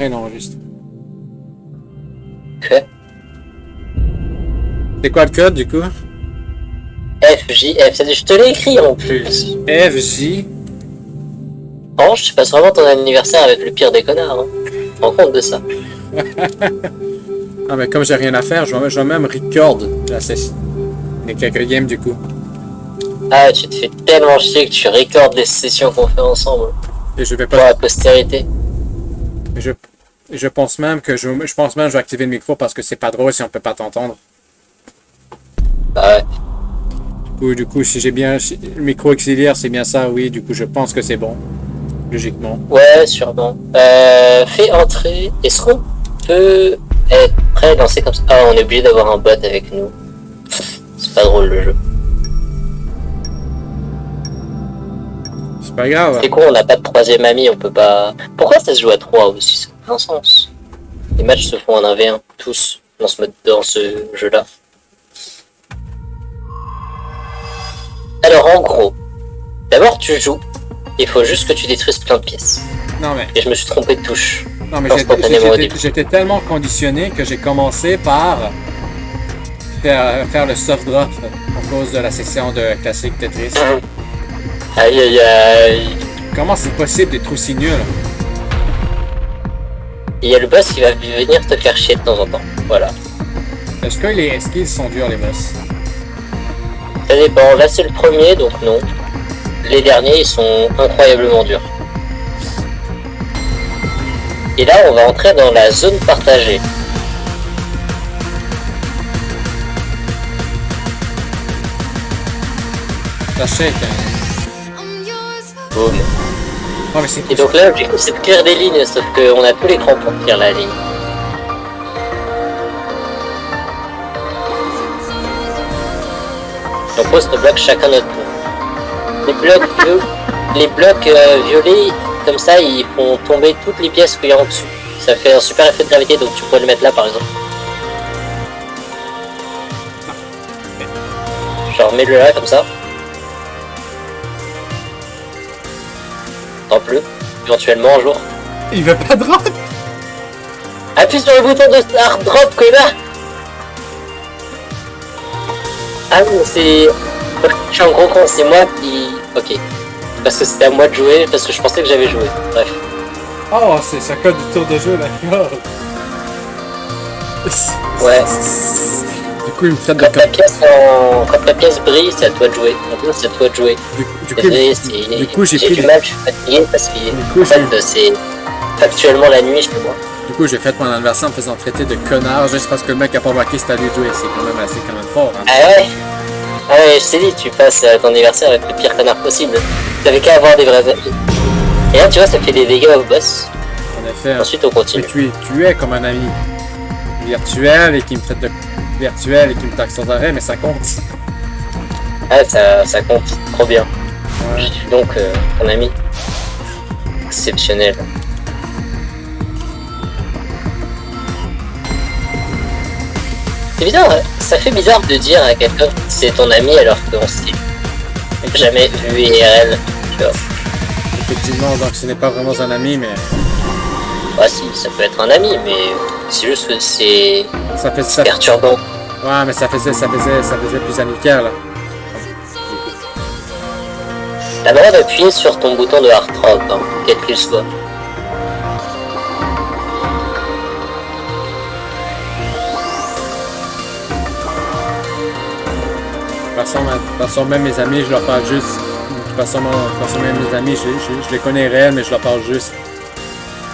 Et non, juste. Que C'est quoi le code du coup? FJF, je te l'ai écrit en plus. FJ. Oh, je passe vraiment ton anniversaire avec le pire des connards. Hein. Rends compte de ça. Ah, mais comme j'ai rien à faire, je vais même record la session. Les quelques games du coup. Ah, tu te fais tellement chier que tu recordes les sessions qu'on fait ensemble. Et je vais Pour pas. la postérité. Je pense même que je pense même que je vais activer le micro parce que c'est pas drôle si on peut pas t'entendre. Bah ouais. Du coup, si j'ai bien le micro auxiliaire, c'est bien ça, oui. Du coup, je pense que c'est bon, logiquement. Ouais, sûrement. Fais entrer. Est-ce qu'on peut être prêt à lancer comme ça? Ah, on est obligé d'avoir un bot avec nous. C'est pas drôle le jeu. C'est pas grave. C'est con, on n'a pas de troisième ami, on peut pas. Pourquoi ça se joue à 3 aussi? Ça n'a aucun sens. Les matchs se font en 1v1, tous, dans ce jeu-là. Alors en gros, d'abord tu joues, il faut juste que tu détruises plein de pièces. Non mais. Et je me suis trompé de touche. Non mais Instantanément au début. j'étais tellement conditionné que j'ai commencé par faire le soft drop à cause de la section de classique Tetris. Aïe aïe aïe. Comment c'est possible d'être aussi nul? Il y a le boss qui va venir te faire chier de temps en temps. Voilà. Est-ce qu'ils sont durs les boss? Ça dépend. Là c'est le premier, donc non. Les derniers ils sont incroyablement durs. Et là on va entrer dans la zone partagée. Ça shake, hein. Boum. Oh, mais c'est Et donc là l'objectif c'est de clear des lignes, sauf qu'on a plus l'écran pour clear la ligne. On pose nos blocs chacun notre tour. Les blocs violets, comme ça, ils font tomber toutes les pièces qu'il y a en dessous. Ça fait un super effet de gravité, donc tu pourrais le mettre là par exemple. Genre mets-le là comme ça. Tant plus, éventuellement un jour. Il veut pas drop! Appuie sur le bouton de start drop, connard! Ah oui, c'est... Je suis un gros con, c'est moi qui... Ok. Parce que c'était à moi de jouer, parce que je pensais que j'avais joué. Bref. Oh, c'est ça code du tour de jeu, d'accord. Ouais. Du coup, il me traite de Quand ta pièce brille, c'est à toi de jouer. Donc c'est à toi de jouer. Du coup, j'ai pris... du mal, je suis fatigué parce que en fait, c'est factuellement la nuit chez moi. Du coup, j'ai fait mon anniversaire en me faisant traiter de connard juste parce que le mec a pas marqué c'était à lui de jouer. C'est quand même fort, hein. Ah ouais? Ah ouais, je t'ai dit, tu passes ton anniversaire avec le pire connard possible. T'avais qu'à avoir des vrais amis. Et là, tu vois, ça fait des dégâts au boss. En effet. Ensuite, on continue. Tu es comme un ami virtuel et qui me traite de virtuel et qui me taxe sans arrêt, mais ça compte. Ah, ça compte. Trop bien. Ouais. Je suis donc ton ami. Exceptionnel. C'est bizarre, ça fait bizarre de dire à quelqu'un que c'est ton ami alors qu'on s'est jamais vu IRL, tu vois. Effectivement, donc ce n'est pas vraiment un ami, mais... Ouais, si, ça peut être un ami, mais c'est juste que c'est ça perturbant. Ouais, mais ça faisait plus amical. T'as le droit d'appuyer sur ton bouton de hard drop, hein, quel qu'il soit. De toute façon, même mes amis, je leur parle juste. De toute façon, même mes amis, je les connais réels, mais je leur parle juste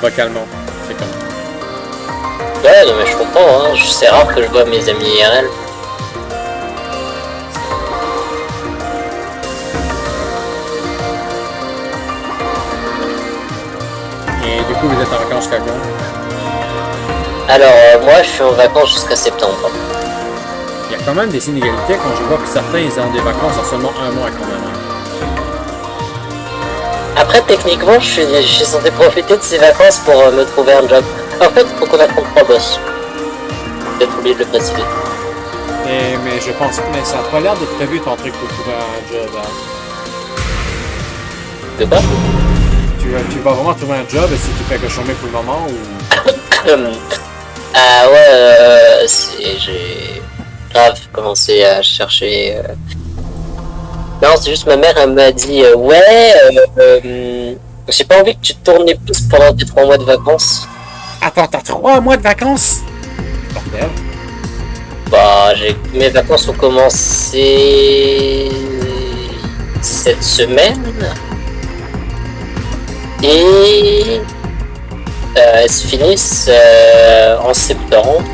vocalement. C'est comme. Ouais, non, mais je comprends, hein. C'est rare que je vois mes amis IRL. Et du coup, vous êtes en vacances jusqu'à quand? Alors, moi, je suis en vacances jusqu'à septembre. Il y a quand même des inégalités quand je vois que certains ils ont des vacances en seulement un mois quand même. Après, techniquement, je suis censé profiter de ces vacances pour me trouver un job. En fait, il faut qu'on affronte 3 boss. J'ai oublié de le préciser. Mais je pense, mais ça n'a pas l'air d'être prévu ton truc pour trouver un job. Hein. De quoi? Tu vas vraiment trouver un job si tu fais que chômer pour le moment ou... Ah ouais, j'ai grave commencé à chercher. Non, c'est juste ma mère, elle m'a dit ouais, j'ai pas envie que tu tournes les pouces pendant tes 3 mois de vacances. Attends, t'as 3 mois de vacances? Bordel. Bah, mes vacances ont commencé cette semaine et elles se finissent en septembre,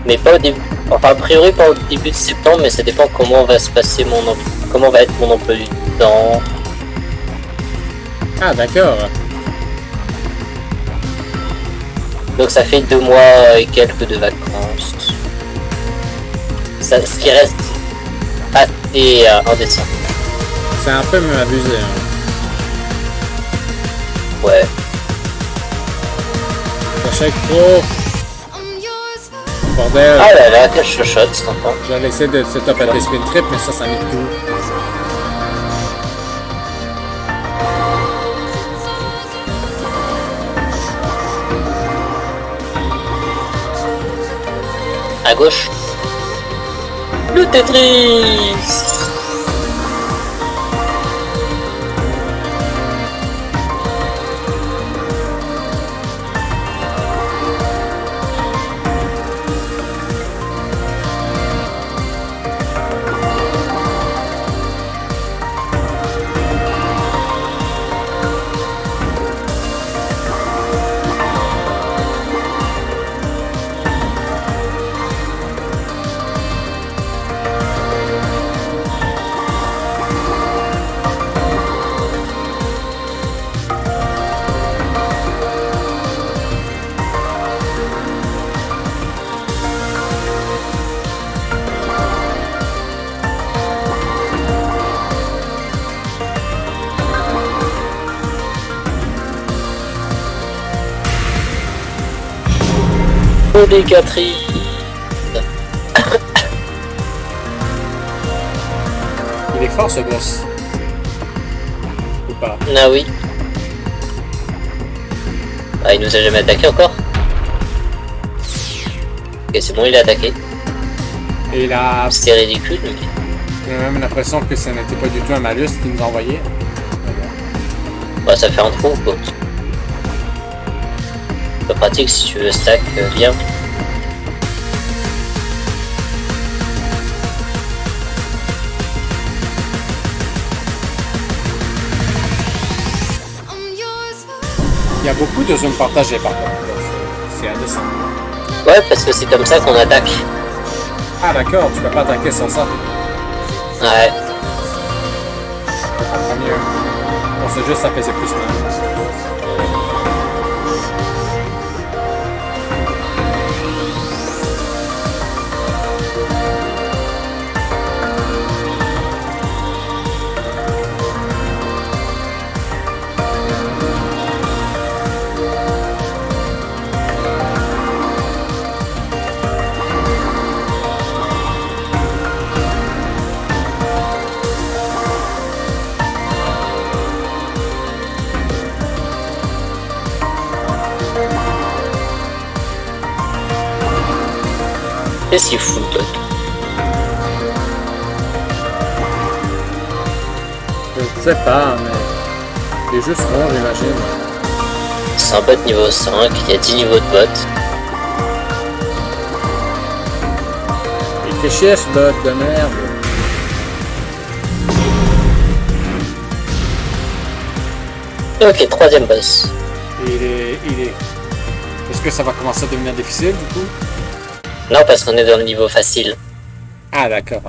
mais pas au début. Enfin, a priori pas au début de septembre, mais ça dépend comment va se passer comment va être mon emploi du temps. Ah, d'accord. Donc ça fait 2 mois et quelques de vacances. Ça, ce qui reste assez indécent. C'est un peu abusé. Hein. Ouais. T'achètes trop. Bordel. Ah là là, quel chochotte cet enfant. J'allais essayer de setup à des spin trip, mais ça met tout. À gauche. Le Tetris. Obligatrice. Il est fort ce boss. Ou pas? Ah oui. Ah, il nous a jamais attaqué encore. Ok, c'est bon, il a attaqué. Et il a... C'était ridicule, mais... J'ai même l'impression que ça n'était pas du tout un malus qu'il nous envoyait. Bah, ça fait un trou, quoi. C'est pas pratique si tu veux stack bien. Il y a beaucoup de zones partagées par contre. C'est indécent. Ouais, parce que c'est comme ça qu'on attaque. Ah d'accord, tu peux pas attaquer sans ça. Ouais. Je comprends mieux. Bon, c'est juste ça faisait plus mal. Qu'est-ce qu'il fout, toi? Je ne sais pas, mais... Il est juste rond, j'imagine. C'est un bot niveau 5, il y a 10 niveaux de bot. Il fait chier ce bot de merde. Ok, 3ème boss. Il est... Est-ce que ça va commencer à devenir difficile du coup? Non, parce qu'on est dans le niveau facile. Ah d'accord.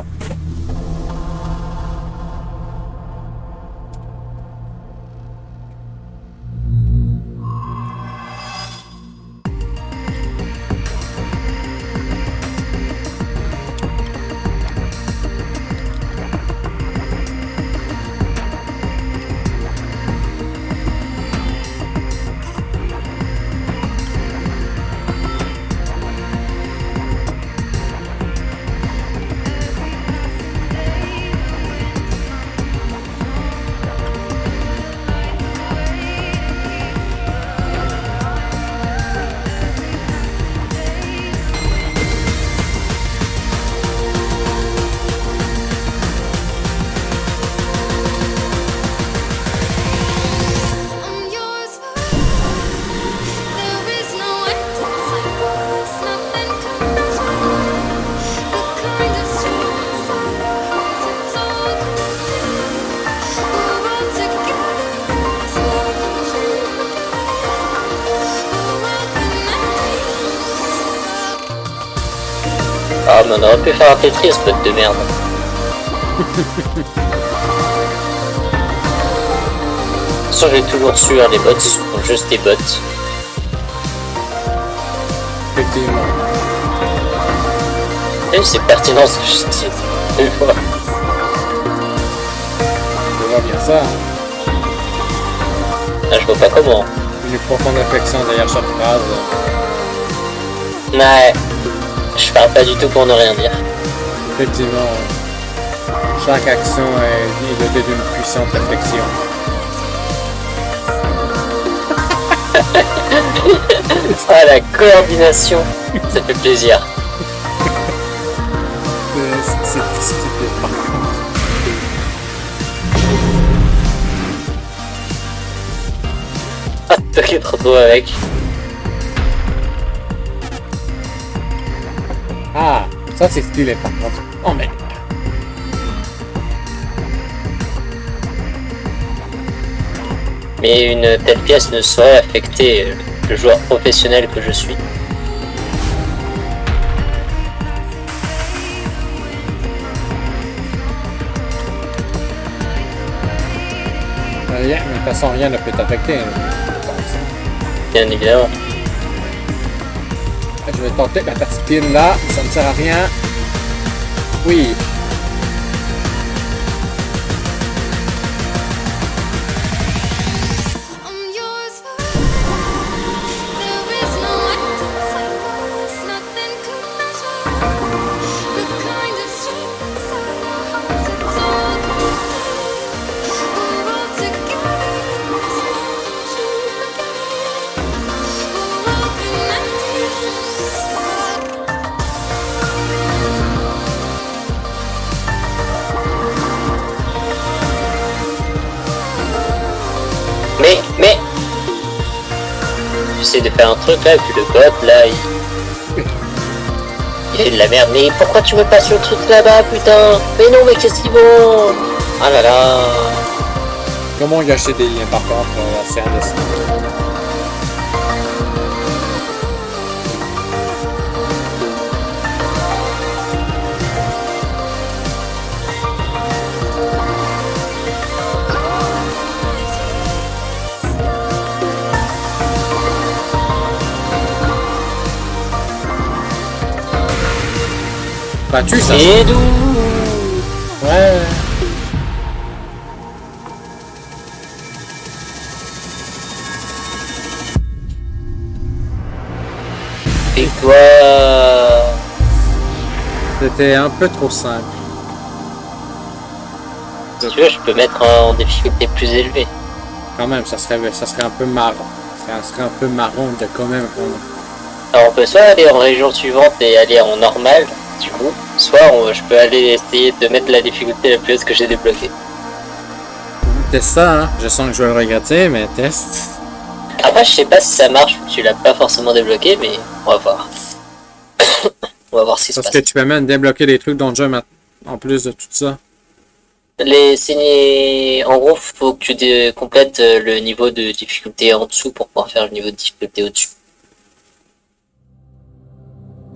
Ah, mais on aurait pu faire un Tetris, pote de merde. De toute façon, j'ai toujours su, hein, les bots sont juste des bots. Effectivement. Et c'est pertinent ce que je dis. Une fois. Je vois bien ça. Ah, je vois pas comment. Une profonde réflexion derrière chaque phrase. Ouais. Je parle pas du tout pour ne rien dire. Effectivement. Chaque action est dotée d'une puissante réflexion. Ah, la coordination. Ça fait plaisir. C'est stupide par contre. Ah, toi qui es trop beau avec. Ah, ça c'est stylé par contre. Oh merde. Mais une telle pièce ne saurait affecter le joueur professionnel que je suis. Rien, mais de toute façon rien ne peut t'affecter. Bien évidemment. Je vais tenter la petite pile là, ça ne sert à rien. Oui. Mais j'essaie de faire un truc là et puis le bot là il fait de la merde. Mais pourquoi tu me passes le truc là-bas, putain? Mais non, mais qu'est-ce qu'ils vont? Ah là là. Comment gâcher des liens par contre, c'est indécent. Battu ça. Et d'où? Ouais. Victoire. C'était un peu trop simple. Si tu veux, je peux mettre en difficulté plus élevée. Quand même, ça serait un peu marrant. Ça serait un peu marrant de quand même. Alors on peut soit aller en région suivante et aller en normal, du coup, soit je peux aller essayer de mettre la difficulté la plus haute que j'ai débloquée. Teste ça, hein. Je sens que je vais le regretter, mais teste. Après, je sais pas si ça marche, tu l'as pas forcément débloqué, mais on va voir. On va voir ce qui se Parce passe. que tu peux même débloquer des trucs dans le jeu en plus de tout ça. En gros, faut que tu complètes le niveau de difficulté en dessous pour pouvoir faire le niveau de difficulté au-dessus.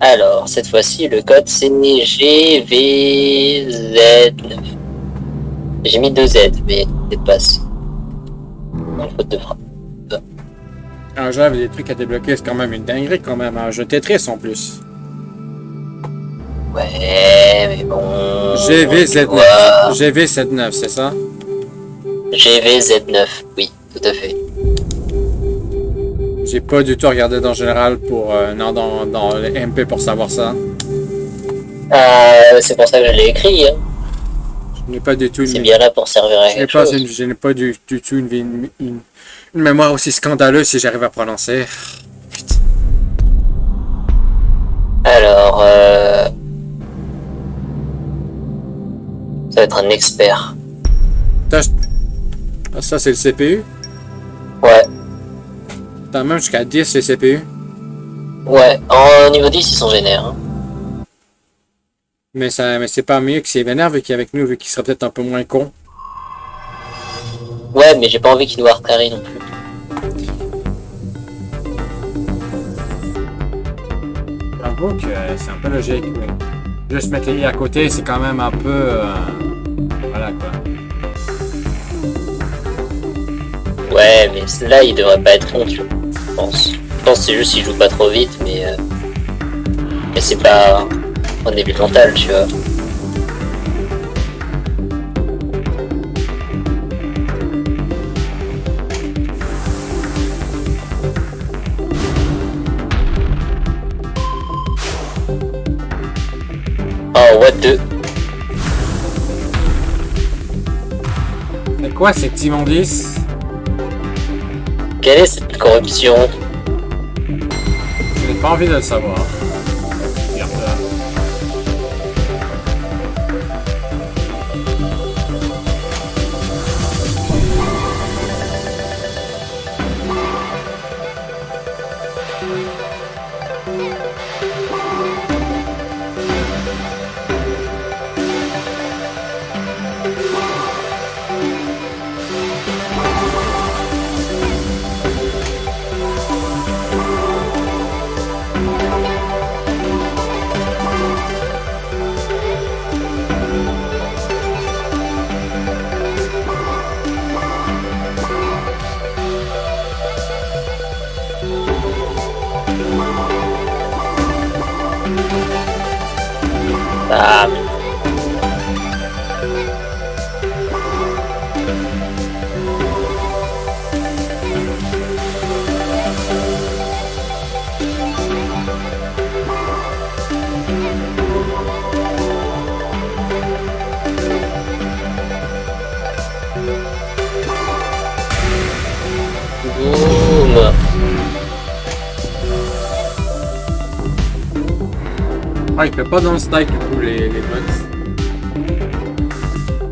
Alors, cette fois-ci, le code c'est GVZ9. J'ai mis 2 Z, mais c'est pas assez. En faute de frappe. Un jeu avec des trucs à débloquer, c'est quand même une dinguerie quand même. Un jeu Tetris en plus. Ouais, mais bon... GVZ9. GVZ9, c'est ça? GVZ9, oui, tout à fait. J'ai pas du tout regardé dans le général pour dans le MP pour savoir ça. C'est pour ça que je l'ai écrit. Hein. Je n'ai pas du tout C'est bien là pour servir à quelque chose. je n'ai pas du tout une mémoire aussi scandaleuse si j'arrive à prononcer. Putain. Alors, ça va être un expert. Ah, ça c'est le CPU? Ouais, T'as même jusqu'à 10 les CPU? ouais. En niveau 10, ils sont vénères. Hein. Mais c'est pas mieux que s'il est vénère vu qu'il est avec nous, vu qu'il sera peut-être un peu moins con. Ouais, mais j'ai pas envie qu'il nous carry non plus. J'avoue que c'est un peu logique, oui. Juste mettre les lits à côté, c'est quand même un peu... voilà quoi. Ouais, mais là, il devrait pas être long, tu vois. Je pense. Je pense que c'est juste qu'il joue pas trop vite, mais c'est pas un début mental, tu vois. Oh, what the... C'est quoi cette immondice? Quelle est cette corruption? Je n'ai pas envie de le savoir. Regarde là. Ah, boum. Ah, il fait pas dans le stack du coup les bugs.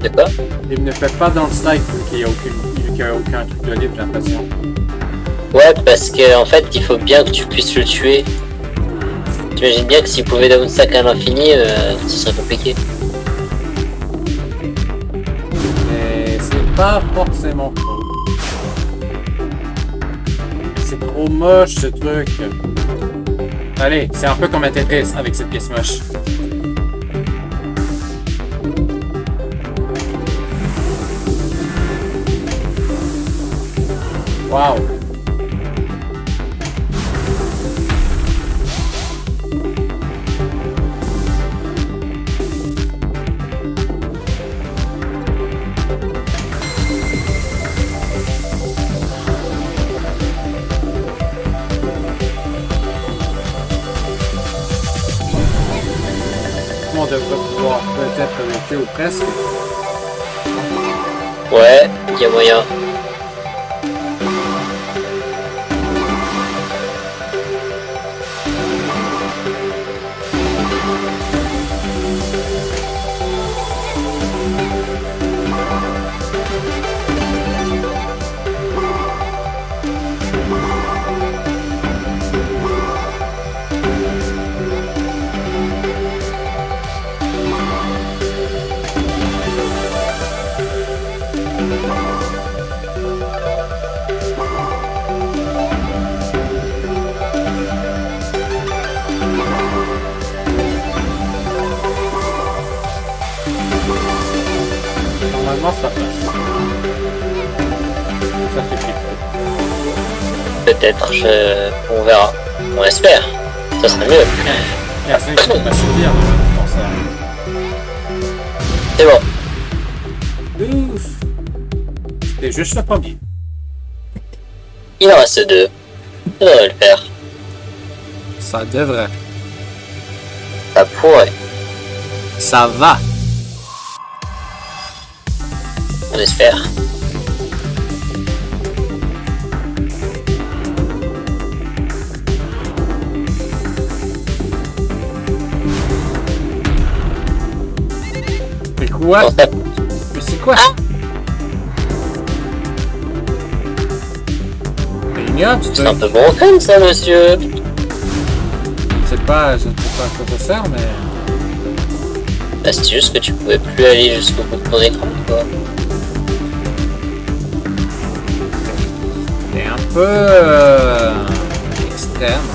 De quoi? Il ne fait pas dans le stack vu qu'il n'y a aucun truc de libre, j'ai l'impression. Ouais, parce que en fait, il faut bien que tu puisses le tuer. T'imagines bien que s'il pouvait downstack à l'infini, ce serait compliqué. Mais c'est pas forcément faux. C'est trop moche ce truc. Allez, c'est un peu comme un Tetris avec cette pièce moche. Waouh. On devrait pouvoir peut-être le tuer ou presque. Ouais, il y a moyen. Normalement ça passe. Ça suffit. Peut-être, on verra. On espère. Ça serait mieux. Personne qui peut pas se dire pour ça. C'est bon. Ouf. C'était juste le premier. Il en reste 2. Ça devrait le faire. Ça devrait. Ça pourrait. Ça va. On espère. Mais quoi? Bon, ça- Mais c'est quoi? C'est ignoble, C'est un peu broken ça, monsieur. Je ne sais pas à quoi ça sert, mais... Bah, c'est juste que tu pouvais plus aller jusqu'au bout de ton écran, quoi. C'est un peu... extrême.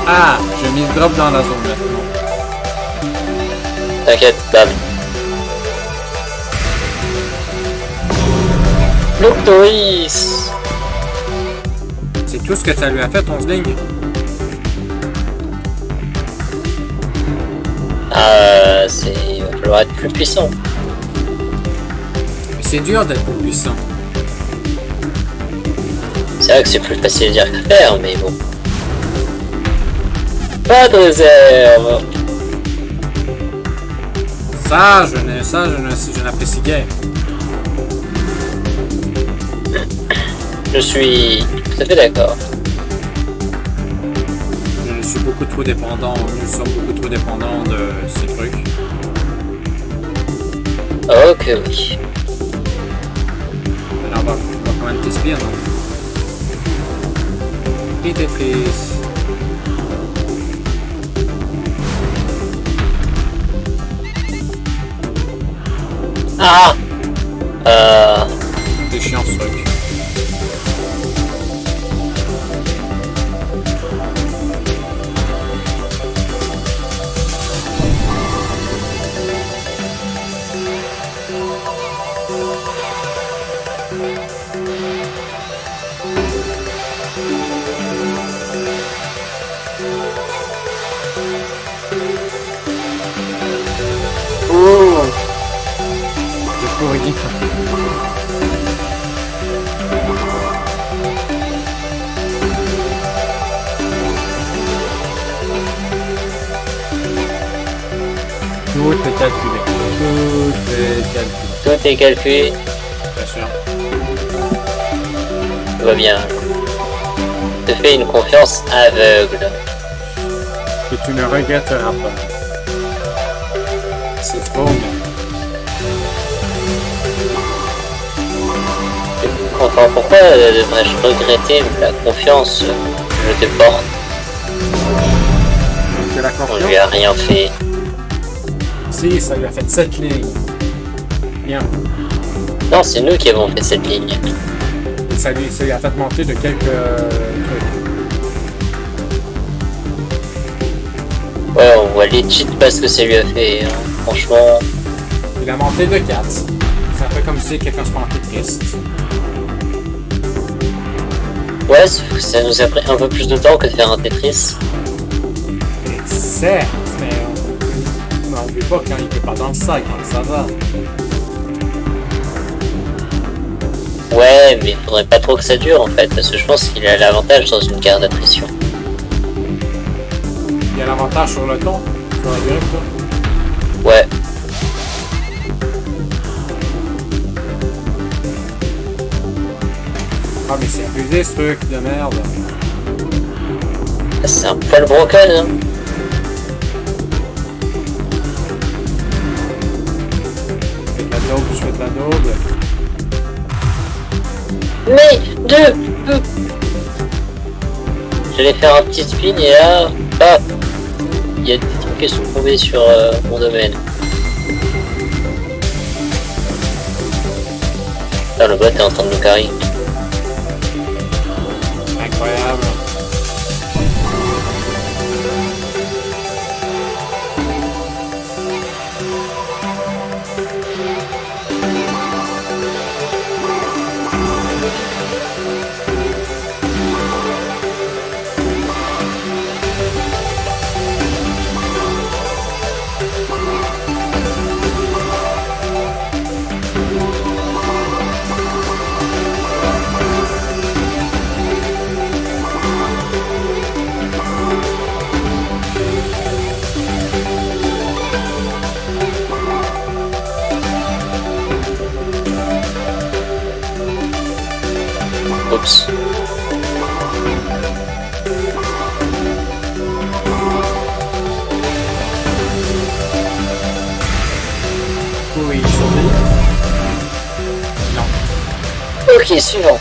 Ah, j'ai mis le drop dans la zone maintenant. T'inquiète, bam. L'Octoris. C'est tout ce que ça lui a fait, 11 lignes. Il va falloir être plus puissant. Mais c'est dur d'être plus puissant. C'est vrai que c'est plus facile à dire qu'à faire, mais bon. Pas de réserve. Je n'apprécie guère. Je suis tout à fait d'accord. Je suis beaucoup trop dépendant, nous sommes beaucoup trop dépendants de ces trucs. Ok, oui. Alors on va quand même t'espérer, non? Et Tetris. Ah. C'est chiant ce truc. Pourri. Tout est calculé. Tout est calculé. Bien sûr. Tout va bien. Je te fais une confiance aveugle. Que tu ne regretteras pas. C'est trop bien. Enfin, pourquoi devrais-je regretter la confiance que je te porte? C'est la On confiance. lui a rien fait. Si, ça lui a fait 7 lignes. Bien. Non, c'est nous qui avons fait cette ligne. Et ça lui a fait monter de quelques trucs. Ouais, on voit legit pas ce que ça lui a fait. Hein. Franchement, Il a monté de 4. C'est un peu comme si quelqu'un se sentait triste. ouais, ça nous a pris un peu plus de temps que de faire un Tetris. Certes, mais on n'oublie pas quand il peut pas dans le sac, donc ça va. Ouais, mais il faudrait pas trop que ça dure en fait, parce que je pense qu'il a l'avantage dans une guerre d'attrition. Il y a l'avantage sur le ton, sur la griffe, toi. Ouais. Ah, mais c'est abusé ce truc de merde. C'est un poil broken, hein. Je fais de la daube. Mais deux. J'allais faire un petit spin et là, hop, il y a des trucs qui sont tombés sur mon domaine. Là, le bot est en train de nous carry. Incroyable. Oups. Oui, survie. Non. Ok, suivant.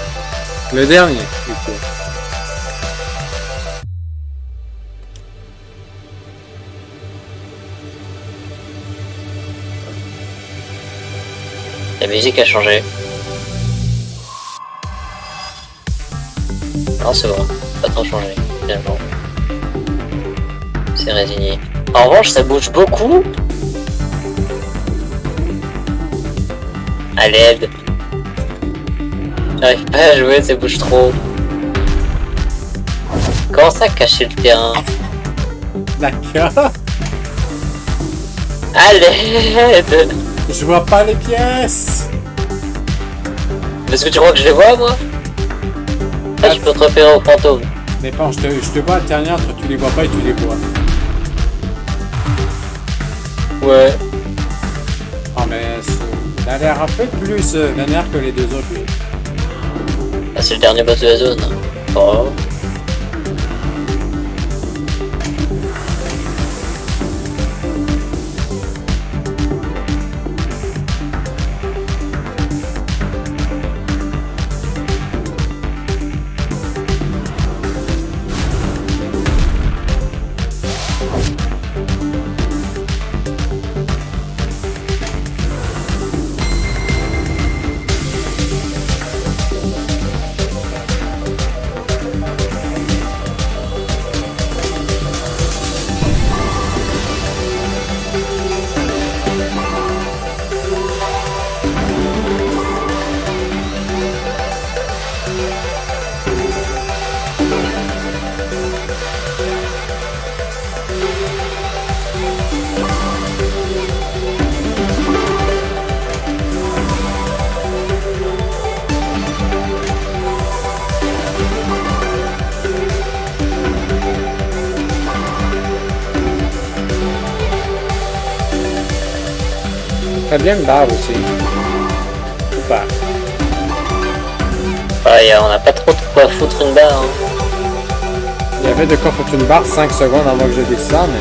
Le dernier. Ok. La musique a changé. Non, c'est bon. Pas trop changé, finalement. s'est résigné. En revanche, ça bouge beaucoup. À l'aide. J'arrive pas à jouer, ça bouge trop. Comment ça cacher le terrain? D'accord. À l'aide. Je vois pas les pièces. Est-ce que tu crois que je les vois, moi? Ah, je peux te repérer au fantôme. Mais bon, je te vois alterner entre tu les vois pas et tu les vois. Ouais. Ah mais ça a l'air un peu plus vénère que les deux autres. Lui. Ah, c'est le dernier boss de la zone. Oh. Très bien une barre aussi. Super. Ouais, on n'a pas trop de quoi foutre une barre. Hein. Il y avait de quoi foutre une barre 5 secondes avant que je descende, mais...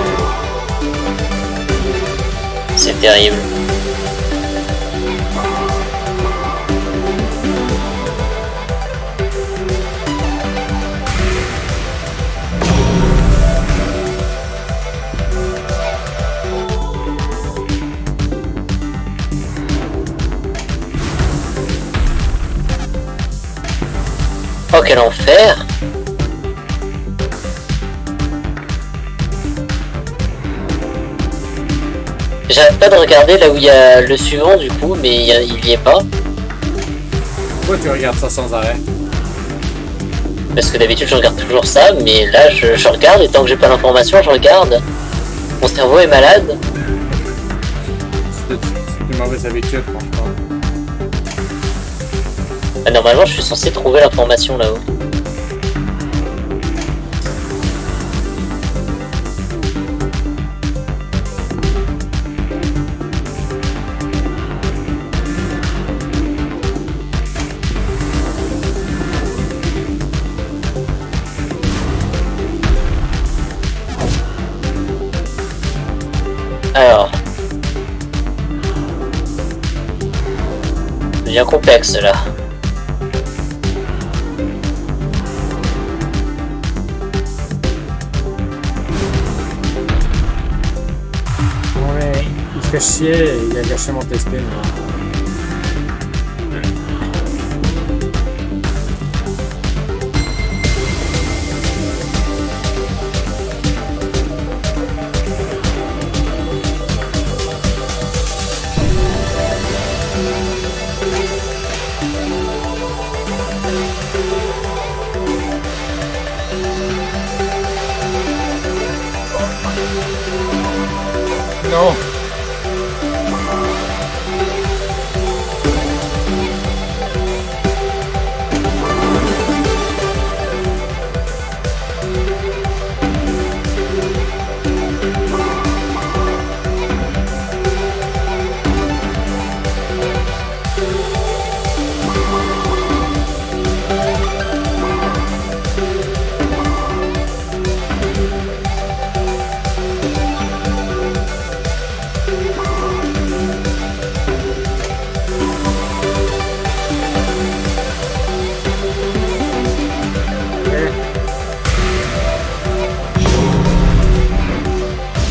C'est terrible. Oh, quel enfer! J'arrête pas de regarder là où il y a le suivant du coup, mais il y est pas. Pourquoi tu regardes ça sans arrêt? Parce que d'habitude je regarde toujours ça, mais là je regarde et tant que j'ai pas l'information, je regarde. Mon cerveau est malade. C'est une mauvaise habitude, franchement. Ah, normalement je suis censé trouver l'information là-haut. Alors. C'est bien complexe là. Ouais, il fait chier, il a gâché mon testing. Non.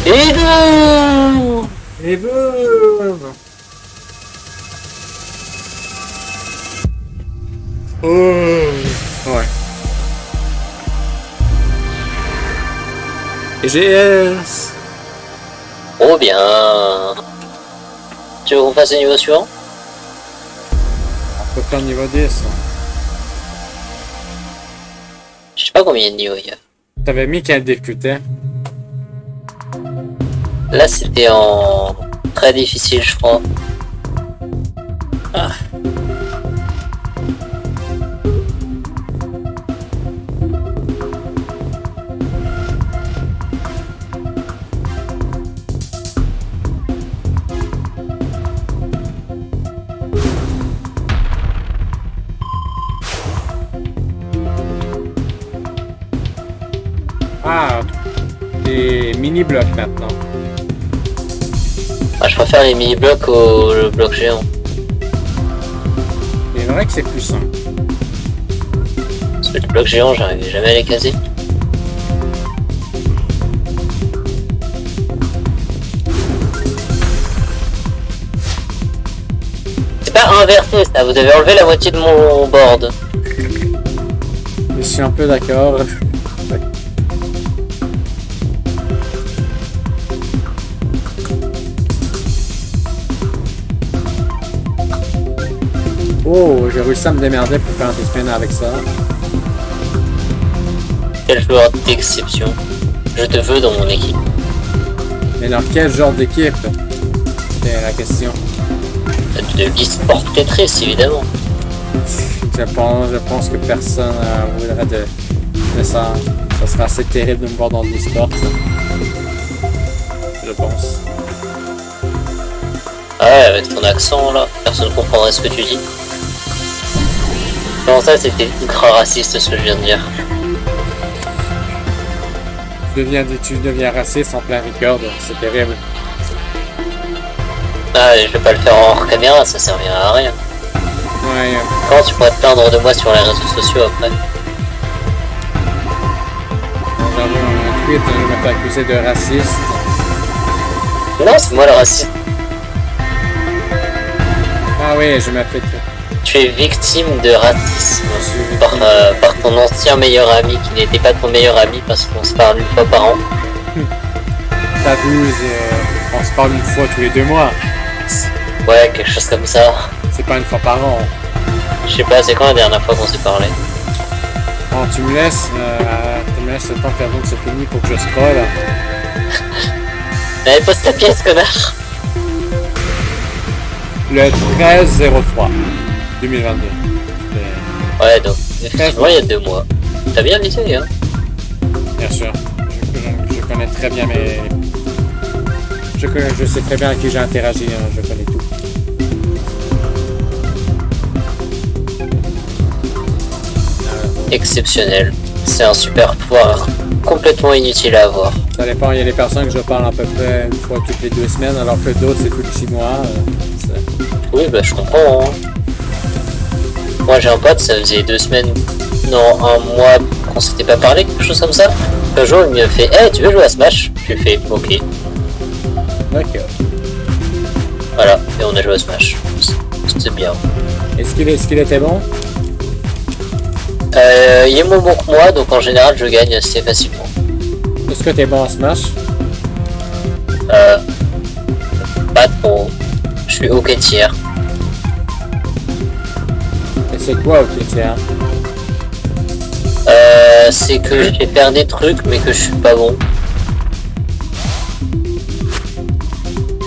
Et boum! Et boum! Oh! Ouais. TGS. Oh bien. Tu veux qu'on fasse le niveau suivant? On peut faire le niveau 10. Hein. Je sais pas combien de niveaux il y a. T'avais mis quelle difficulté? Là c'était en très difficile je crois. Ah. Ah, des mini-blocs maintenant. Ah, je préfère les mini-blocs au bloc géant. C'est vrai que c'est plus simple. Parce que les blocs géants j'arrivais jamais à les caser. C'est pas inversé ça, vous avez enlevé la moitié de mon board. Je suis un peu d'accord. Oh, j'ai réussi à me démerder pour faire des spins avec ça. Quel joueur d'exception. Je te veux dans mon équipe. Mais dans quel genre d'équipe? C'est la question. De l'e-sport Tetris évidemment. Je pense que personne voudrait de ça. Ça serait assez terrible de me voir dans l'e-sport, ça. Je pense. Ah ouais, avec ton accent là, personne ne comprendrait ce que tu dis. Non, ça c'était ultra raciste ce que je viens de dire. Tu deviens raciste en plein record, c'est terrible. Ah, je vais pas le faire hors caméra, ça servira à rien. Ouais. Quand tu pourrais te plaindre de moi sur les réseaux sociaux après? J'envoie un tweet, je vais t'accuser de raciste. Non, c'est moi le raciste. Ah oui, je m'appelle. Tu es victime de racisme par ton ancien meilleur ami qui n'était pas ton meilleur ami parce qu'on se parle une fois par an. T'abuses, on se parle une fois tous les 2 mois. Ouais, quelque chose comme ça. C'est pas une fois par an. Je sais pas, c'est quand la dernière fois qu'on s'est parlé? Bon, tu me laisses le temps que la route se finit pour que je scroll. Mais pose ta pièce, connard! Le 13-03 2022. Ouais, donc, effectivement, il y a 2 mois. T'as bien visé, hein? Bien sûr. Je connais très bien mes... Je sais très bien à qui j'ai interagi, hein. Je connais tout. Exceptionnel. C'est un super pouvoir complètement inutile à avoir. Ça dépend, il y a des personnes que je parle à peu près une fois toutes les 2 semaines, alors que d'autres c'est tous les 6 mois. Oui, bah je comprends. Hein. Moi j'ai un pote, ça faisait 2 semaines, non, 1 mois qu'on s'était pas parlé, quelque chose comme ça. Un jour il me fait hey, tu veux jouer à Smash? Je lui fais ok. D'accord. Voilà, et on a joué à Smash. C'était bien. Est-ce qu'il était bon? Il est moins bon que moi, donc en général je gagne assez facilement. Est-ce que t'es bon à Smash? Pas trop. Je suis ok tiers. Et c'est quoi ok tiers? C'est que je vais faire des trucs mais que je suis pas bon.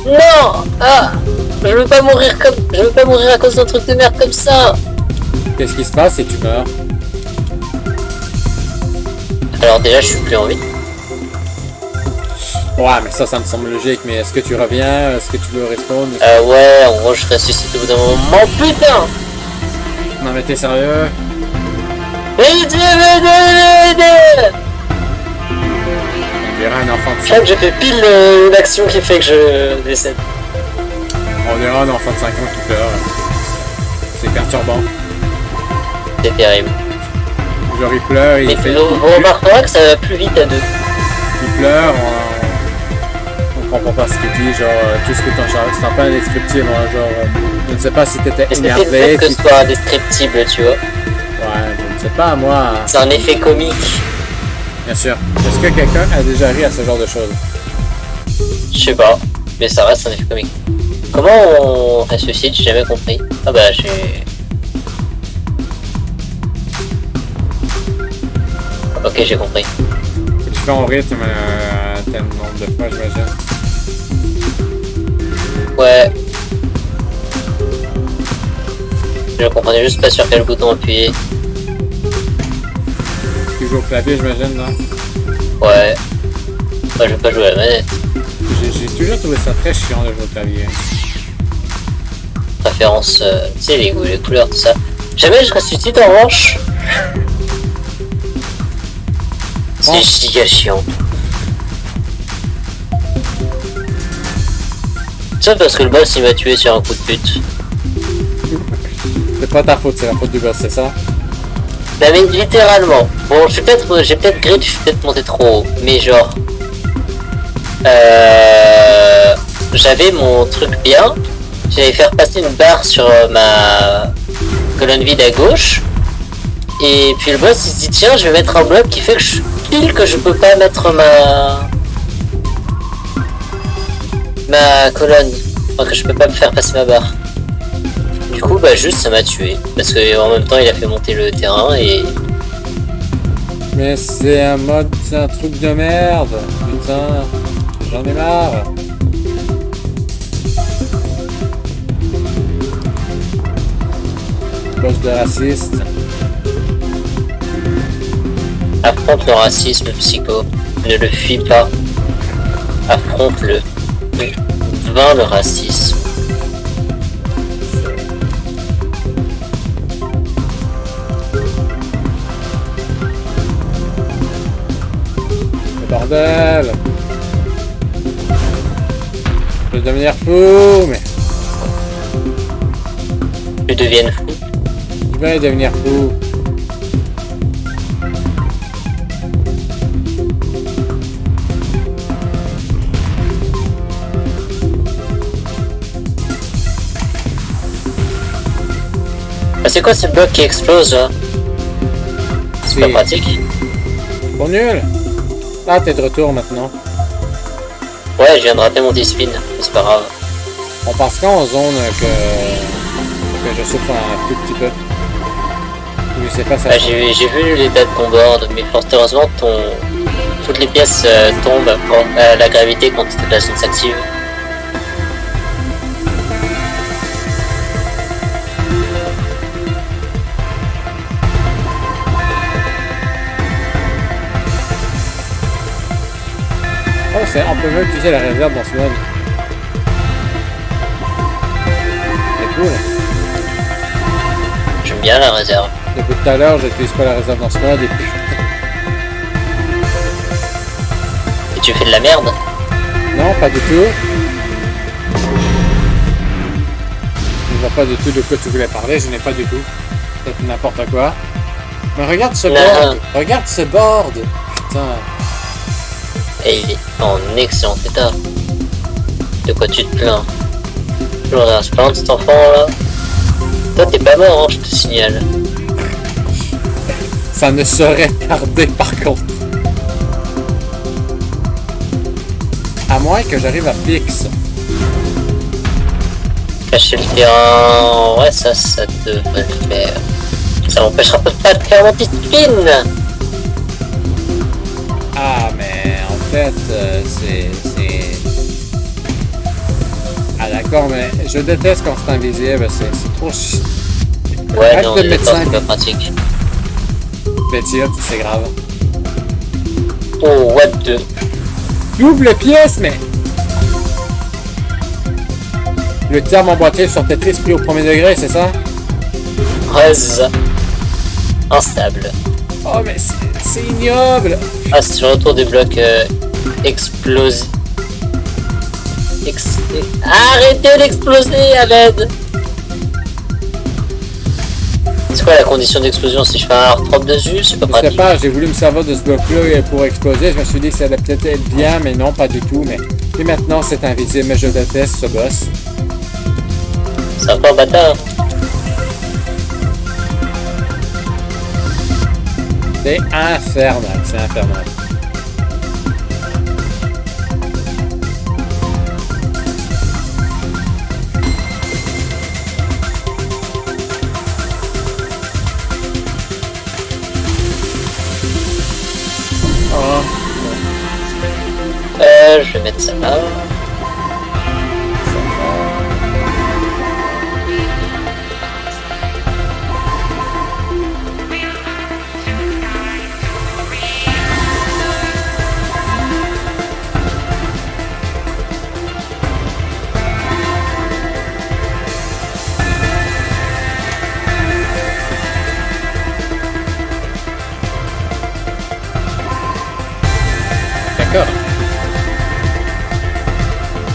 Non! Ah! Je veux pas mourir à cause d'un truc de merde comme ça! Qu'est-ce qui se passe si tu meurs? Alors déjà je suis plus en vie. Ouais, mais ça me semble logique, mais est-ce que tu reviens? Est-ce que tu veux respawn? Ouais, en gros je ressuscite au bout d'un moment. Putain! Non mais t'es sérieux? Et Dieu me donne! On dirait un enfant de Je crois que j'ai fait pile une action qui fait que je décède. On dirait un enfant de 5 ans qui pleure. C'est perturbant. C'est terrible. Genre il pleure, il Mais fait... vous remarquerez que ça va plus vite à 2. Il pleure, on comprend pas ce qu'il dit, genre tout ce que t'en charges, c'est un peu indescriptible, hein, genre je ne sais pas si t'étais Est-ce que énervé. c'est le fait que ce soit indescriptible, tu vois? Ouais, je ne sais pas, moi. C'est un effet comique. Bien sûr. Est-ce que quelqu'un a déjà ri à ce genre de choses? Je sais pas, mais ça reste un effet comique. Comment on ressuscite? J'ai jamais compris. Ah bah j'ai... Ok, j'ai compris. Faut que tu fais en rythme tel nombre de fois, j'imagine. Ouais. Je comprenais juste pas sur quel bouton appuyer. Tu joues au clavier, j'imagine, là? Ouais. Moi je vais pas jouer à la manette. J'ai toujours trouvé ça très chiant de jouer au clavier. Préférence, tu sais, les couleurs, tout ça. Jamais je ressuscite en revanche. C'est giga chiant. Ça parce que le boss il m'a tué sur un coup de pute. C'est pas ta faute, c'est la faute du boss, c'est ça? Bah mais littéralement. Bon, j'ai peut-être glitch, je suis peut-être monté trop haut. Mais genre... J'avais mon truc bien. J'allais faire passer une barre sur ma colonne vide à gauche. Et puis le boss il se dit tiens je vais mettre un bloc qui fait que je peux pas mettre ma colonne. Enfin que je peux pas me faire passer ma barre. Du coup bah juste ça m'a tué. Parce que en même temps il a fait monter le terrain et... Mais c'est un truc de merde. Putain, j'en ai marre. Boss de raciste. Affronte le racisme, psycho. Ne le fuis pas. Affronte-le. Vains le racisme. Le bordel. Je vais devenir fou, mais... Tu deviennes fou. Je vais devenir fou. Ah, c'est quoi ce bloc qui explose là? C'est pas pratique. Bon nul. Ah t'es de retour maintenant. Ouais, je viens de rater mon 10 spin, c'est pas grave. On passe quand en zone que je souffre un tout petit peu. Je sais pas ça. Ah, j'ai vu l'état de ton board, mais fort heureusement toutes les pièces tombent quand la gravité quand la zone s'active. Oh, on peut même utiliser la réserve dans ce mode. C'est cool. J'aime bien la réserve. Depuis tout à l'heure, j'utilise pas la réserve dans ce mode et puis... Et tu fais de la merde? Non, pas du tout. Je ne vois pas du tout de quoi tu voulais parler, je n'ai pas du tout. C'est n'importe quoi. Mais regarde ce board! Regarde ce board! Putain. Et il est en excellent état. De quoi tu te plains? J'en ai un plaint de cet enfant là. Toi t'es pas mort, hein, je te signale. Ça ne saurait tarder par contre. À moins que j'arrive à fixe. Cacher le terrain, ouais ça devrait le faire. Ça m'empêchera pas de faire mon petit spin. Ah mais en fait c'est... Ah d'accord mais je déteste quand c'est invisible, c'est trop chiant. Ouais arrête non, de mettre ça. c'est pas pratique. Betty, c'est grave. Oh what the... Double pièce mais... Le terme emboîté sur Tetris pris au premier degré, c'est ça? Ouais c'est ça. Instable. Oh mais c'est ignoble. Ah c'est le retour des blocs explosés. Arrêtez d'exploser à l'aide. C'est quoi la condition d'explosion? Si je fais un hard drop dessus, c'est pas Je sais pratique. pas, j'ai voulu me servir de ce bloc-là pour exploser. Je me suis dit que ça allait peut-être être bien, mais non, pas du tout. Mais et maintenant, c'est invisible, mais je déteste ce boss. C'est un peu un bâtard. C'est infernal, c'est infernal. Je vais mettre ça là. D'accord.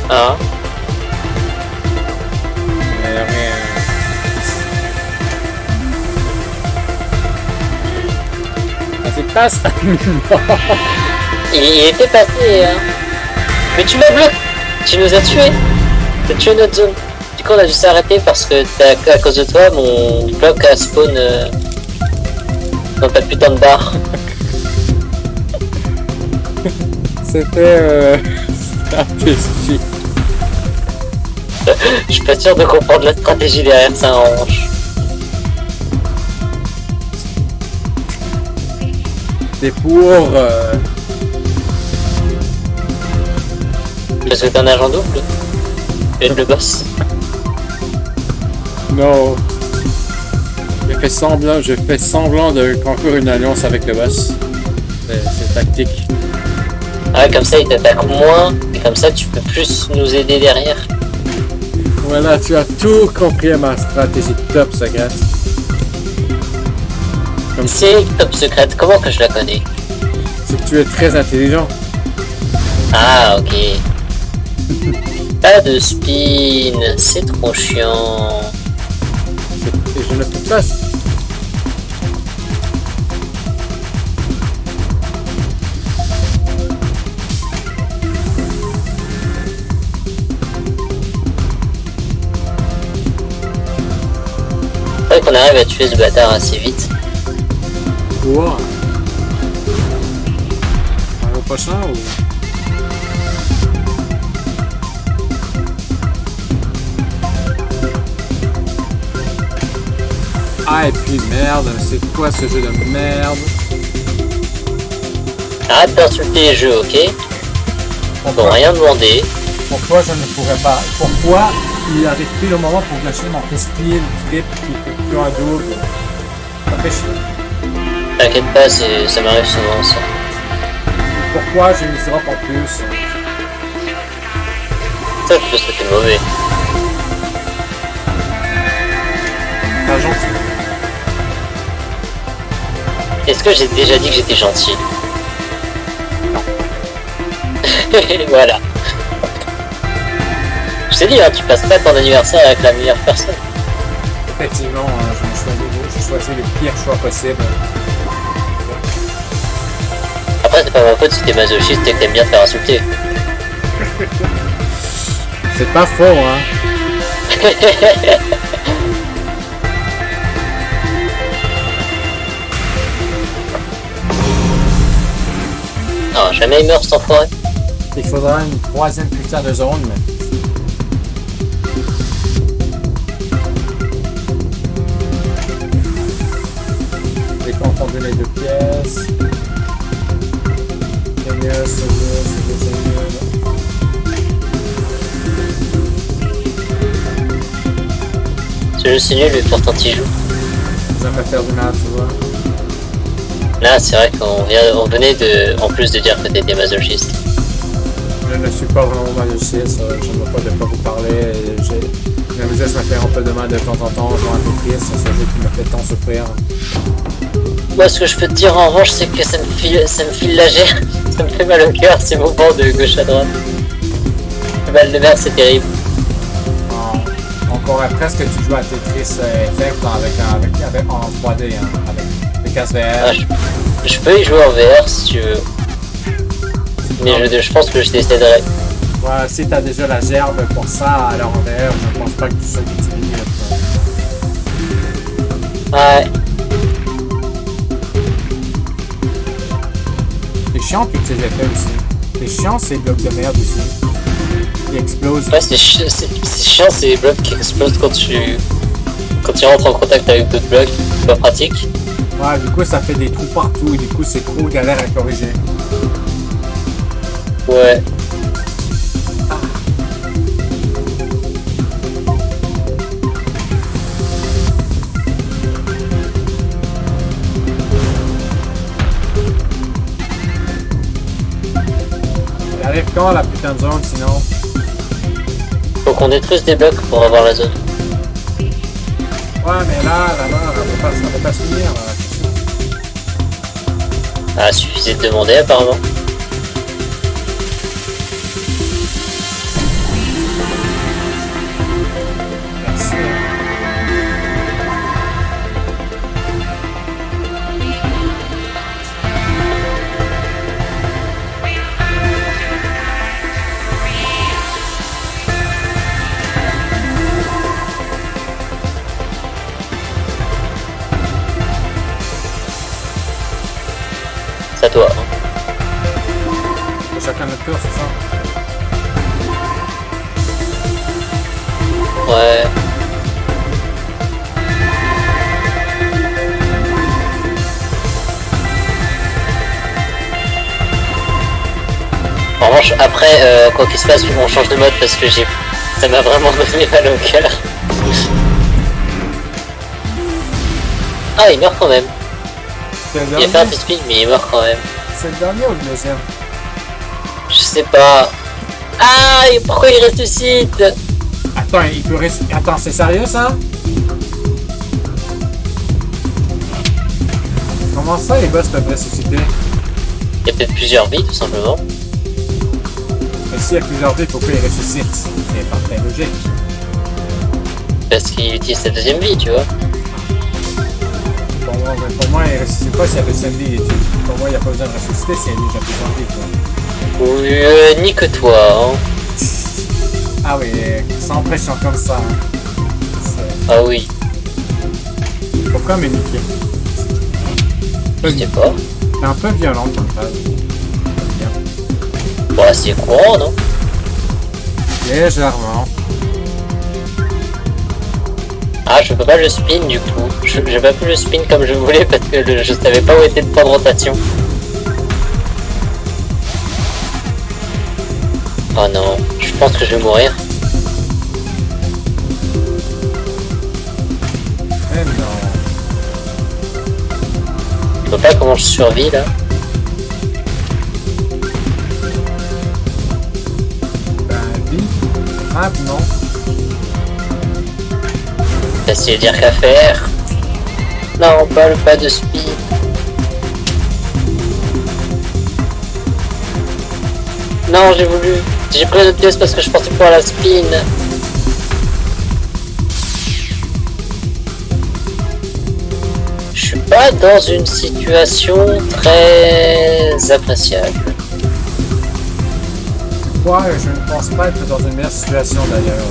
Ah. Rien. Ah, c'est pas ça. Il était passé, hein. Mais tu m'as bloqué. Tu nous as tués. T'as tué notre zone. Du coup, on a dû s'arrêter parce que à cause de toi, mon bloc a spawn dans ta putain de barre. C'était stratégique. Je suis pas sûr de comprendre la stratégie derrière ça en revanche. C'est pour... Parce que t'es un agent double. Et le boss. Non. Je fais semblant de conclure une alliance avec le boss. C'est tactique. Ah, comme ça il t'attaque moins. Et comme ça tu peux plus nous aider derrière. Voilà, tu as tout compris à ma stratégie top secrète. C'est top secrète, comment que je la connais? C'est que tu es très intelligent. Ah, ok. Pas de spin, c'est trop chiant. Et je ne peux pas... Faudrait qu'on arrive à tuer ce bâtard assez vite. Wow. Au prochain ou... Ah, et puis merde, c'est quoi ce jeu de merde? Arrête d'insulter les jeux, ok? On peut rien demander. Pourquoi je ne pourrais pas? Pourquoi il arrive plus le moment pour lâcher mon respire, trip, qui ont un double? Ça fait chier. T'inquiète pas, ça m'arrive souvent ça. Pourquoi j'ai mis drop en plus? Ça, je pense que t'es mauvais. Pas gentil. Est-ce que j'ai déjà dit que j'étais gentil? Non. Voilà. Je t'ai dit, hein, tu passes pas ton anniversaire avec la meilleure personne. Effectivement, je choisis le pire choix possible. Après, c'est pas ma faute si t'es masochiste et que t'aimes bien te faire insulter. C'est pas faux, hein. Non, jamais il meurt sans forêt. Il faudra une troisième putain de zone, mais... J'ai confondu les deux pièces. C'est mieux, c'est mieux, c'est mieux. Ce jeu c'est nul, mais pourtant t'y joues. Ça m'a fait du mal, tu vois. Là, c'est vrai qu'on venait de, en plus de dire que t'étais masochiste. Je ne suis pas vraiment masochiste, je ne vois pas de quoi vous parler. La musique me fait un peu de mal de temps en temps, genre un peu triste, c'est un jeu qui me fait tant souffrir. Moi, ce que je peux te dire en revanche, c'est que ça me file la gère. Ça me fait mal au cœur, ces mouvements de gauche à droite. Le mal de mer, c'est terrible. Encore presque tu joues à Tetris Effect en 3D, hein, avec des cases VR. Ah, je peux y jouer en VR si tu veux. Mais je pense que je décéderai. Ouais, si t'as déjà la gerbe pour ça, alors en VR, je pense pas que tu sois utilisé. Ouais. C'est chiant tous ces effets aussi. C'est chiant ces blocs de merde aussi. Qui explosent. Ouais, c'est chiant ces blocs qui explosent quand tu rentres en contact avec d'autres blocs. C'est pas pratique. Ouais, du coup ça fait des trous partout et du coup c'est trop galère à corriger. Ouais. Elle arrive quand la putain de zone sinon? Faut qu'on détruise des blocs pour avoir la zone. Ouais, mais là, là-bas, ça va pas se finir. Là. Ah, suffisait de demander apparemment. Merci. C'est à toi. Faut chacun notre tour, c'est ça? Ouais. En revanche, après, quoi qu'il se passe, on change de mode parce que ça m'a vraiment donné mal au cœur. Ah, il meurt quand même. Il a fait un petit speed, mais il meurt quand même. C'est le dernier ou le deuxième? Je sais pas. Ah, et pourquoi il ressuscite? Attends, il peut rester. Attends, c'est sérieux ça? Comment ça les boss peuvent ressusciter? Il y a peut-être plusieurs vies, tout simplement. Mais s'il y a plusieurs vies, pourquoi il ressuscite? C'est pas très logique. Parce qu'il utilise sa deuxième vie, tu vois. Pour moi, il ressuscite pas s'il y a deuxième vie. Pour moi, il n'y a pas besoin de ressusciter s'il y a déjà plusieurs vies. Quoi. Oui, nique-toi, hein. Ah oui, sans pression comme ça. Ah oui. Pourquoi me niquer? Je sais pas. C'est un peu violent comme phrase. Bon, là, c'est courant, non? Légèrement. Ah, je peux pas le spin du coup. J'ai pas pu le spin comme je voulais parce que je savais pas où était le point de rotation. Oh non, je pense que je vais mourir. Mais non. Je vois pas comment je survis là. Ben, vie. Ah, non. Facile à dire qu'à faire. Non, pas de speed. Non, j'ai pris une pièce parce que je pensais pouvoir la spin. Je suis pas dans une situation très appréciable. Ouais, je ne pense pas être dans une meilleure situation d'ailleurs.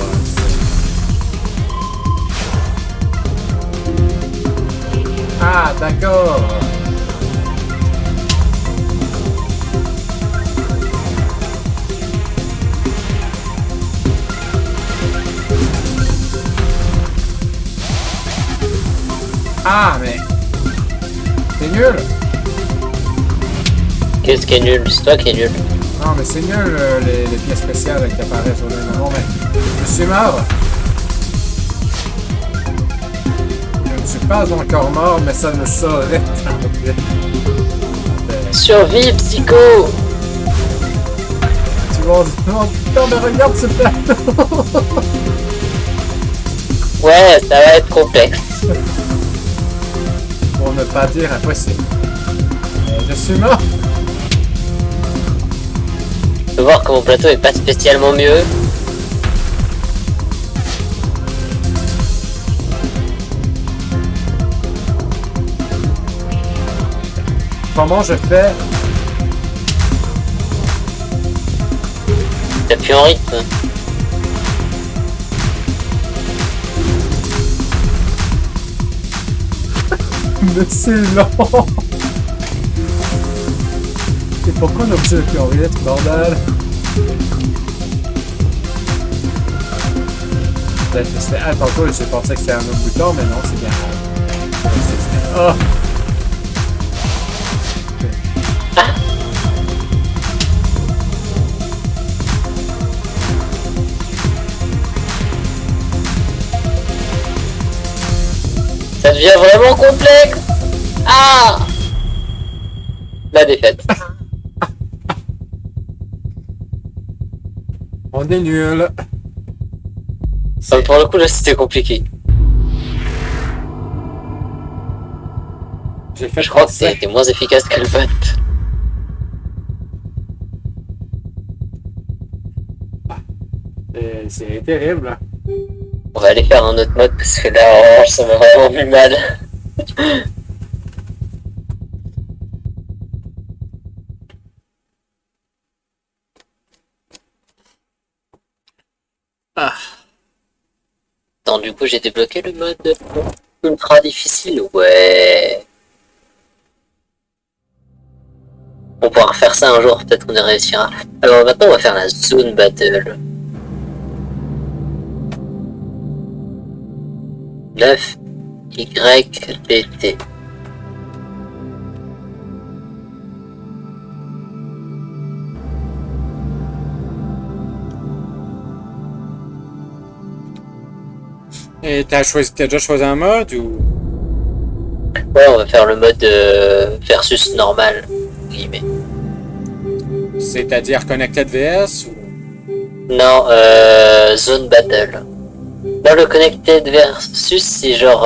Ah, d'accord. Ah, mais... C'est nul. Qu'est-ce qui est nul? C'est toi qui es nul. Non, mais c'est nul les pièces spéciales qui apparaissent au même moment, mais... Je suis mort. Je ne suis pas encore mort, mais ça me saurait. Survie, psycho! Tu vas... Non, mais regarde ce plateau. Ouais, ça va être complexe. Pour ne pas dire impossible. Je suis mort. Tu peux voir que mon plateau est pas spécialement mieux. Comment je fais? T'appuies en rythme. Mais c'est lent. Et pourquoi on est obligé de plus en rythme, bordel? Peut-être que c'était... Ah, tantôt, j'ai pensé que c'était un autre bouton, mais non, c'est bien. Oh! devient vraiment complexe. Ah, la défaite. On est nul. Pour le coup, là, c'était compliqué. J'ai fait Je crois que français. c'était moins efficace que le bot. C'est terrible. On va aller faire un autre mode parce que là, ça m'a vraiment mis mal. Ah. Attends, du coup, j'ai débloqué le mode ultra difficile. Ouais. On pourra refaire ça un jour, peut-être qu'on y réussira. Alors maintenant, on va faire la zone battle. 9 YBT. Et t'as déjà choisi un mode ou? Ouais, on va faire le mode versus normal, guillemets. C'est-à-dire Connected VS ou? Non, zone battle. Dans le connected versus, c'est genre,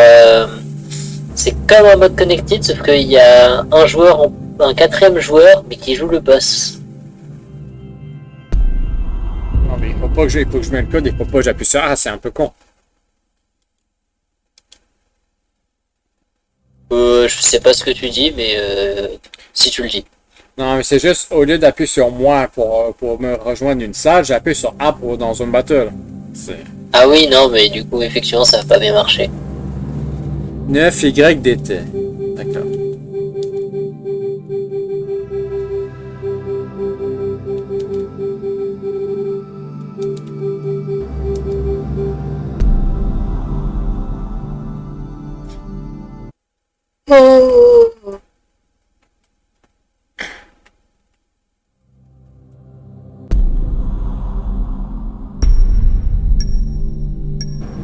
c'est comme un mode connected, sauf qu'il y a un joueur, un quatrième joueur, mais qui joue le boss. Non mais il faut que je mette le code, il faut pas que j'appuie sur A, c'est un peu con. Je sais pas ce que tu dis, mais si tu le dis. Non mais c'est juste, au lieu d'appuyer sur moi pour me rejoindre une salle, j'appuie sur A pour dans une battle. Ah oui, non, mais du coup, effectivement, ça va pas bien marcher. 9 YDT. D'accord.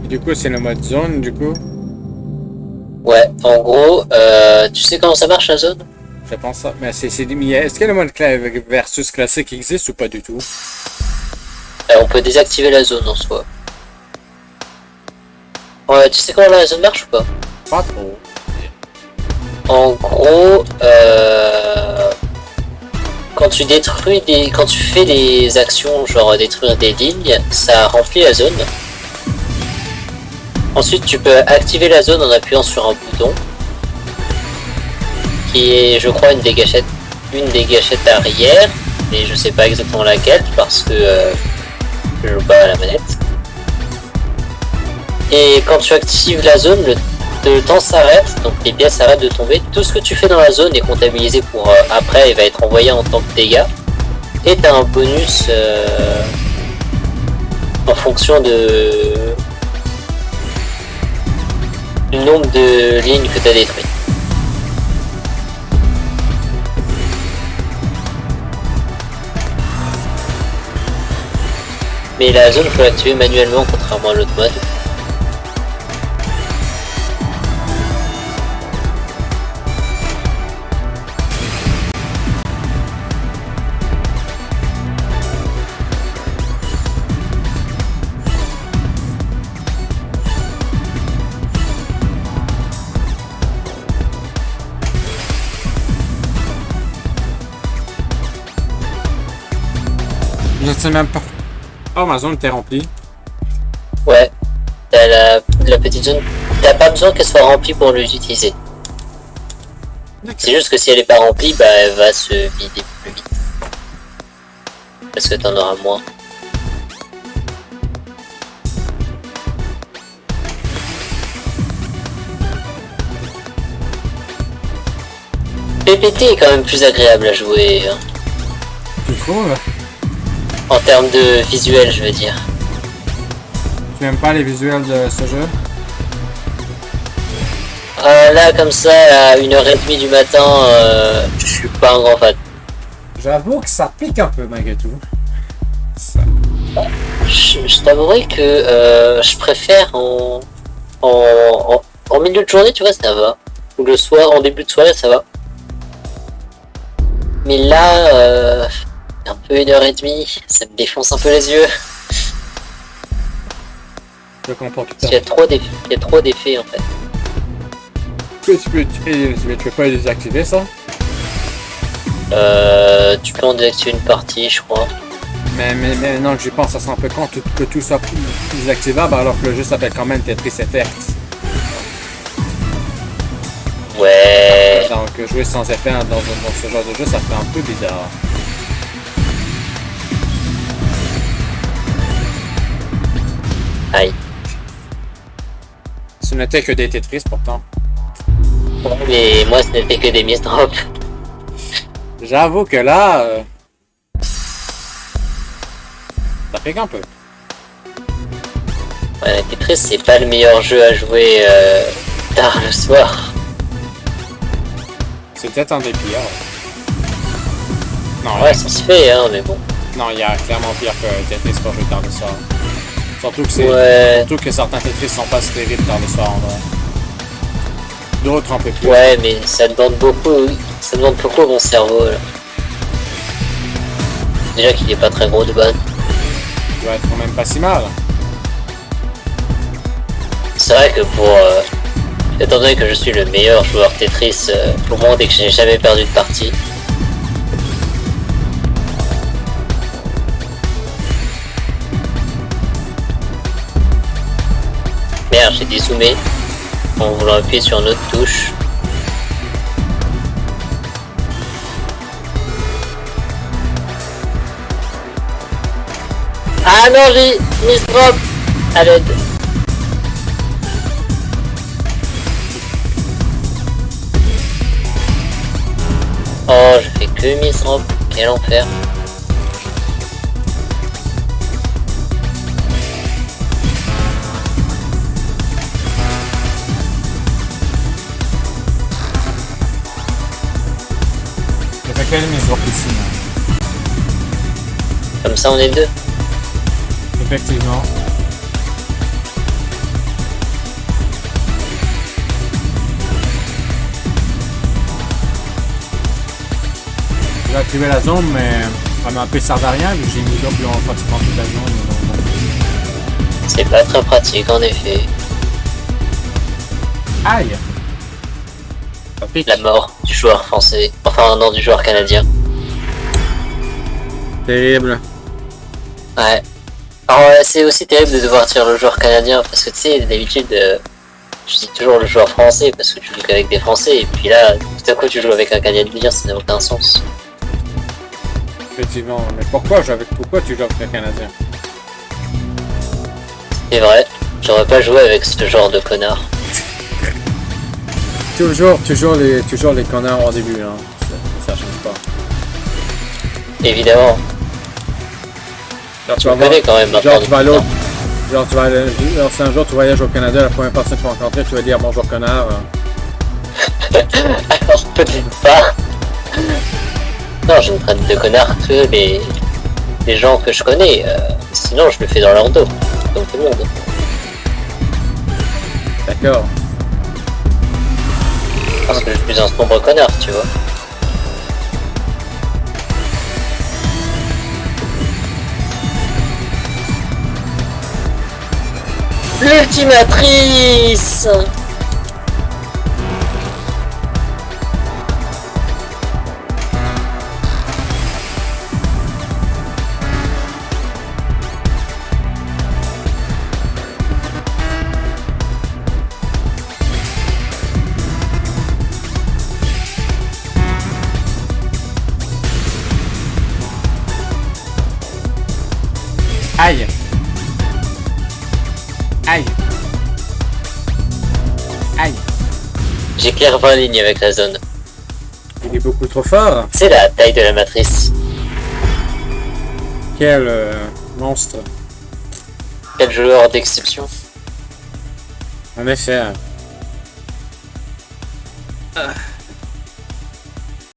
Du coup, c'est le mode zone, du coup. Ouais, en gros, tu sais comment ça marche la zone? Je pense ça. Mais est-ce que le mode versus classique existe ou pas du tout? On peut désactiver la zone en soi. Ouais, tu sais comment la zone marche ou pas? Pas trop. En gros, quand tu fais des actions genre détruire des lignes, ça remplit la zone. Ensuite, tu peux activer la zone en appuyant sur un bouton qui est, je crois, une des gâchettes arrière, mais je sais pas exactement laquelle parce que je joue pas à la manette. Et quand tu actives la zone, le temps s'arrête, donc les pièces arrêtent de tomber. Tout ce que tu fais dans la zone est comptabilisé pour après et va être envoyé en tant que dégâts. Et tu as un bonus en fonction du nombre de lignes que tu as détruites. Mais la zone, il faut l'activer manuellement contrairement à l'autre mode. Je ne sais même pas. Oh, ma zone était remplie. Ouais, t'as la petite zone. T'as pas besoin qu'elle soit remplie pour l'utiliser. C'est juste que si elle est pas remplie, bah elle va se vider plus vite. Parce que t'en auras moins. PPT est quand même plus agréable à jouer. Hein. Tu trouves? En termes de visuel, je veux dire. Tu n'aimes pas les visuels de ce jeu? Là, comme ça, à 1h30 du matin, je suis pas un grand fan. J'avoue que ça pique un peu malgré tout. Ça. Je t'avouerai que je préfère en En milieu de journée, tu vois, ça va. Ou le soir, en début de soirée, ça va. Mais là, un peu 1h30, ça me défonce un peu les yeux. Je comprends tout à Il y a trop d'effets en fait. Tu peux pas les désactiver ça? Tu peux en désactiver une partie, je crois. Mais non, j'y pense, ça sera un peu con que tout soit désactivable alors que le jeu s'appelle quand même Tetris Effect. Ouais. Donc jouer sans effet dans ce genre de jeu, ça fait un peu bizarre. Aïe. Ce n'était que des Tetris pourtant. Ouais, mais moi, ce n'était que des miss drops. J'avoue que là... ça pique un peu. Ouais, Tetris, c'est pas le meilleur jeu à jouer tard le soir. C'est peut-être un des pires. Non, Ouais, ça se fait, hein, mais bon. non, il y a clairement pire que Tetris pour jouer tard le soir. Surtout que, surtout que certains Tetris sont pas si terribles tard le soir en vrai. D'autres un peu plus. Ouais, mais ça demande beaucoup à mon cerveau, là. Déjà qu'il est pas très gros de base. Il doit être quand même pas si mal. C'est vrai que étant donné que je suis le meilleur joueur Tetris au monde et que je n'ai jamais perdu de partie. Merde, j'ai dézoomé en voulant appuyer sur une autre touche. Ah non, j'ai miss drop à l'aide. Oh, je fais que miss drop, quel enfer. J'ai fait quelle mise ici? Comme ça, on est deux. Effectivement. J'ai activé la zone, mais elle m'a un peu servi à rien vu que j'ai mis l'op durant pratiquement toute la zone. C'est pas très pratique en effet. Aïe! Ça pique. La mort du joueur français. Enfin, non, du joueur canadien. Terrible. Ouais. Alors, c'est aussi terrible de devoir tirer le joueur canadien parce que tu sais, d'habitude, je dis toujours le joueur français parce que tu joues qu'avec des Français et puis là, tout à coup, tu joues avec un Canadien, ça n'a aucun sens. Effectivement. Mais pourquoi tu joues avec un Canadien? C'est vrai, j'aurais pas joué avec ce genre de connard. Toujours les connards au début, hein. Ça change pas. Évidemment. Genre, Tu me connais quand même maintenant. Si un jour tu voyages au Canada, la première personne que tu vas rencontrer, tu vas dire bonjour connard. Alors peut-être pas. Non, je ne traite de connard que les gens que je connais. Sinon, je le fais dans leur dos, comme tout le monde. D'accord. Parce que je suis un sombre connard, tu vois. L'ultimatrice. Aïe! Aïe! Aïe! J'éclaire 20 lignes avec la zone. Il est beaucoup trop fort! C'est la taille de la matrice. Quel monstre! Quel joueur d'exception. En effet. Ah.